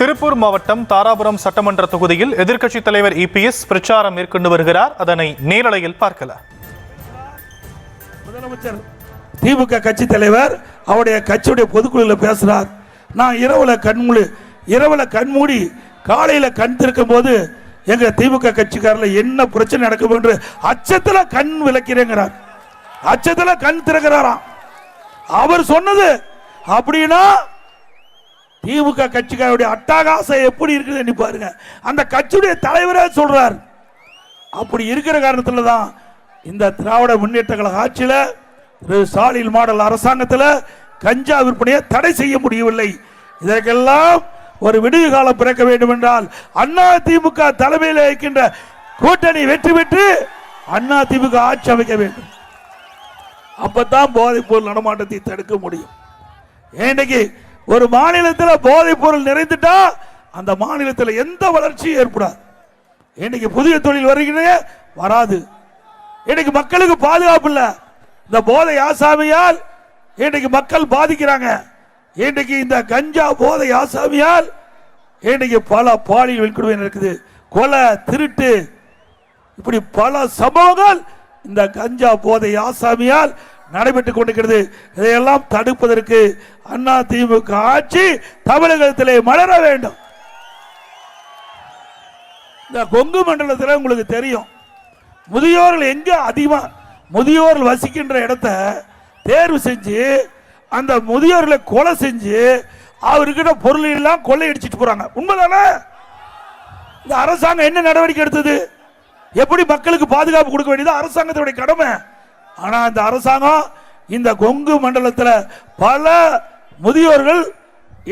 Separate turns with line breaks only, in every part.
திருப்பூர் மாவட்டம் தாராபுரம் சட்டமன்ற தொகுதியில் எதிர்க்கட்சித் தலைவர் இபிஎஸ் பிரச்சாரம் மேற்கொண்டு வருகிறார். அதனை நேரலையில் பார்க்கலாம்.
முதலமைச்சர் திமுக கட்சி தலைவர் அவருடைய கட்சியுடைய பொதுக்குழுவில் பேசுறார். நான் இரவுல கண்மூடி காலையில கண் திறக்கும் போது எங்க திமுக கட்சிக்காரர்கள் என்ன பிரச்சனை நடக்கும் என்று அச்சத்துல கண் விளக்கிறேங்கிறார். அச்சத்துல கண் திறக்கிறாராம். அவர் சொன்னது அப்படின்னா திமுக கட்சிக்காருடைய அட்டகாசம் எப்படி இருக்குது பாருங்க. அந்த கட்சியுடைய தலைவரே சொல்றார். அப்படி இருக்கிற காரணத்துல தான் இந்த திராவிட முன்னேற்ற கழக ஆட்சியில் ஸ்டாலின் மாடல் அரசாங்கத்தில் கஞ்சா விற்பனையை தடை செய்ய முடியவில்லை. இதற்கெல்லாம் ஒரு விடுவி காலம் பிறக்க வேண்டும் என்றால் அண்ணா திமுக தலைமையில் இருக்கின்ற கூட்டணி வெற்றி பெற்று அண்ணா திமுக ஆட்சி அமைக்க வேண்டும். அப்பதான் போதைப் பொருள் நடமாட்டத்தை தடுக்க முடியும். இன்னைக்கு ஒரு மாநிலத்தில் போதைப் பொருள் நிறைந்துட்டா அந்த மாநிலத்தில் எந்த வளர்ச்சியும் ஏற்படாது. இன்னைக்கு புதிய தொழில் வருகிற வராது. இன்னைக்கு மக்களுக்கு பாதுகாப்பு இல்லை. இந்த போதை ஆசாமியால் இன்னைக்கு மக்கள் பாதிக்கிறாங்க. இன்னைக்கு இந்த கஞ்சா போதை ஆசாமியால் இன்னைக்கு பல பாலியல் வன்கொடுமை இருக்குது. கொலை, திருட்டு, இப்படி பல சம்பவங்கள் இந்த கஞ்சா போதை ஆசாமியால் நடைபெற்றுக் கொண்டிருக்கிறது. இதையெல்லாம் தடுப்பதற்கு அண்ணா திமுக ஆட்சி தமிழகத்திலே மலர வேண்டும். இந்த கொங்கு மண்டலத்தில் உங்களுக்கு தெரியும், முதியோர்கள் எங்க அதிகமா முதியோர்கள் வசிக்கின்ற இடத்தை தேர்வு செஞ்சு அந்த முதியோர்களை கொலை செஞ்சு அவர்கிட்ட பொருள் எல்லாம் கொள்ளையடிச்சிட்டு போறாங்க. உண்மைதானே? இந்த அரசாங்கம் என்ன நடவடிக்கை எடுத்தது? எப்படி மக்களுக்கு பாதுகாப்பு கொடுக்க வேண்டியது அரசாங்கத்துடைய கடமை. ஆனா இந்த அரசாங்கம் இந்த கொங்கு மண்டலத்தில் பல முதியோர்கள்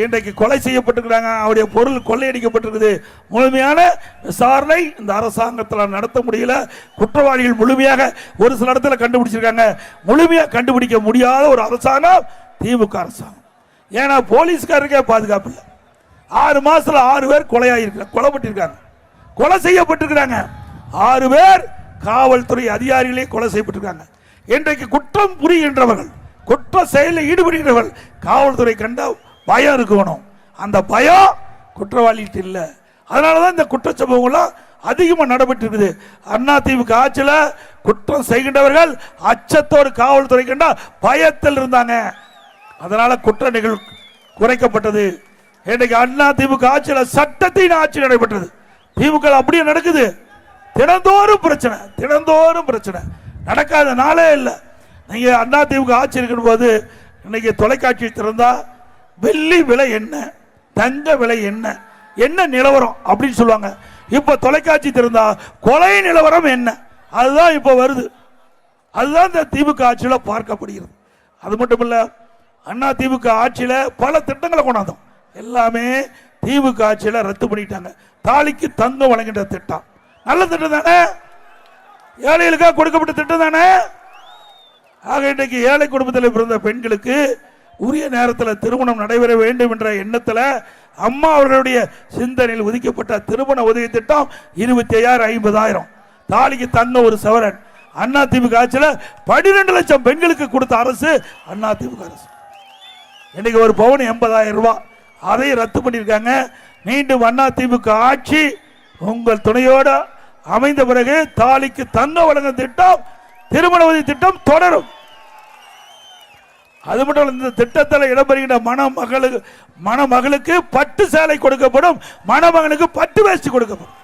இன்றைக்கு கொலை செய்யப்பட்டிருக்கிறாங்க. அவருடைய பொருள் கொள்ளையடிக்கப்பட்டிருக்குது. முழுமையான விசாரணை இந்த அரசாங்கத்தில் நடத்த முடியல. குற்றவாளிகள் முழுமையாக ஒரு சில இடத்துல கண்டுபிடிச்சிருக்காங்க. முழுமையாக கண்டுபிடிக்க முடியாத ஒரு அரசாங்கம் திமுக அரசாங்கம். ஏன்னா போலீஸ்காரருக்கே பாதுகாப்பு இல்லை. 6 மாசத்துல 6 பேர் கொலைப்பட்டிருக்காங்க, கொலை செய்யப்பட்டிருக்கிறாங்க. 6 பேர் காவல்துறை அதிகாரிகளே கொலை செய்யப்பட்டிருக்காங்க. இன்றைக்கு குற்றம் புரிகின்றவர்கள், குற்ற செயலில் ஈடுபடுகிறவர்கள் காவல்துறை கண்ட பயம் இருக்கணும். அந்த பயம் குற்றவாளிகிட்ட இல்லை. அதனாலதான் இந்த குற்ற சம்பவங்கள்லாம் அதிகமாக நடைபெற்றிருக்குது. அண்ணா திமுக ஆட்சியில் குற்றம் செய்கின்றவர்கள் அச்சத்தோடு காவல்துறை கண்டா பயத்தில் இருந்தாங்க. அதனால குற்ற நிகழ்வு குறைக்கப்பட்டது. இன்றைக்கு அண்ணா திமுக ஆட்சியில் சட்டத்தின் ஆட்சி நடைபெற்றது. திமுக அப்படியே நடக்குது. தினந்தோறும் பிரச்சனை நடக்காத நாளே இல்லை. நீங்க அண்ணா திமுக ஆட்சி இருக்கிற போது இன்னைக்கு தொலைக்காட்சி திறந்தா வெள்ளி விலை என்ன, தங்க விலை என்ன, என்ன நிலவரம் அப்படின்னு சொல்லுவாங்க. இப்ப தொலைக்காட்சி திறந்தா கொலை நிலவரம் என்ன, அதுதான் இப்ப வருது. அதுதான் இந்த திமுக ஆட்சியில் பார்க்கப்படுகிறது. அது மட்டும் இல்ல, அண்ணா திமுக ஆட்சியில பல திட்டங்களை கொண்டாந்தோம். எல்லாமே திமுக ஆட்சியில ரத்து பண்ணிட்டாங்க. தாலிக்கு தங்கம் வழங்குகின்ற திட்டம் நல்ல திட்டம் தானே? ஏழைகளுக்காக கொடுக்கப்பட்ட திட்டம் தானே? ஆக இன்றைக்கு ஏழை குடும்பத்தில் பிறந்த பெண்களுக்கு உரிய நேரத்தில் திருமணம் நடைபெற வேண்டும் என்ற எண்ணத்தில் அம்மா அவர்களுடைய சிந்தனையில் ஒதுக்கப்பட்ட திருமண உதவி திட்டம் 25,000 50,000 தாலிக்கு தங்க ஒரு சவரன். அண்ணா திமுக ஆட்சியில் 12 லட்சம் பெண்களுக்கு கொடுத்த அரசு அண்ணா திமுக அரசு. இன்னைக்கு ஒரு பவுன் 80,000 ரூபாய், அதை ரத்து பண்ணியிருக்காங்க. மீண்டும் அண்ணா திமுக ஆட்சி உங்கள் துணையோடு அமைந்த பிறகு தாலிக்கு தங்க வழங்கும் திட்டம், திருமண உதவி திட்டம் தொடரும். அது மட்டும் இந்த திட்டத்தில் இடம்பெறுகின்ற மணமகளுக்கு பட்டு சேலை கொடுக்கப்படும், மணமகனுக்கு பட்டு வேஷ்டி கொடுக்கப்படும்.